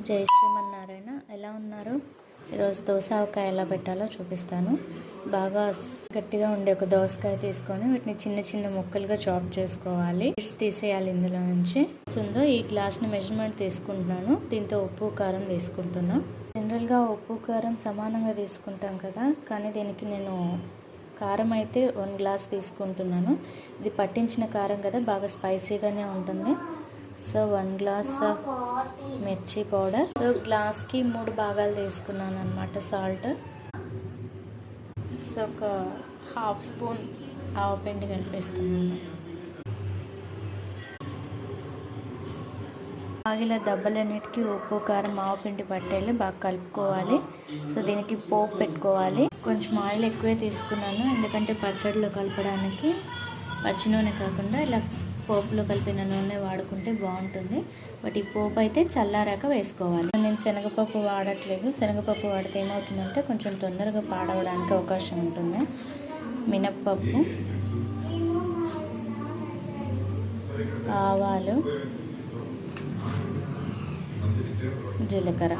జై శ్రీమన్నారాయణ. ఎలా ఉన్నారు? ఈరోజు దోసకాయ ఎలా పెట్టాలో చూపిస్తాను. బాగా గట్టిగా ఉండే ఒక దోసకాయ తీసుకొని వీటిని చిన్న చిన్న ముక్కలుగా చాప్ చేసుకోవాలి. సీడ్స్ తీసేయాలి ఇందులో నుంచి. ఈ గ్లాస్ని మెజర్మెంట్ తీసుకుంటున్నాను. దీంతో ఉప్పు కారం తీసుకుంటున్నాను. జనరల్గా ఉప్పు కారం సమానంగా తీసుకుంటాం కదా, కానీ దీనికి నేను కారం అయితే 1 గ్లాస్ తీసుకుంటున్నాను. ఇది పట్టించిన కారం కదా, బాగా స్పైసీగానే ఉంటుంది. సో 1 గ్లాస్ మిర్చి పౌడర్. సో గ్లాస్కి 3 భాగాలు తీసుకున్నాను అనమాట సాల్ట్. సో ఒక 1/2 స్పూన్ ఆవపిండి కలిపేస్తున్నాను. ఆగిల దెబ్బలన్నిటికీ ఉప్పు కారం ఆవపిండి పట్టేలా బాగా కలుపుకోవాలి. సో దీనికి పోపు పెట్టుకోవాలి. కొంచెం ఆయిల్ ఎక్కువే తీసుకున్నాను, ఎందుకంటే పచ్చడిలో కలపడానికి పచ్చి నూనె కాకుండా ఇలా పోపులో కలిపిన నూనె వాడుకుంటే బాగుంటుంది. బట్ ఈ పోపు అయితే చల్లారాక వేసుకోవాలి. నేను శనగపప్పు వాడట్లేదు. శనగపప్పు వాడితే ఏమవుతుందంటే కొంచెం తొందరగా పాడవడానికి అవకాశం ఉంటుంది. మినప్పప్పు, ఆవాలు, జీలకర్ర.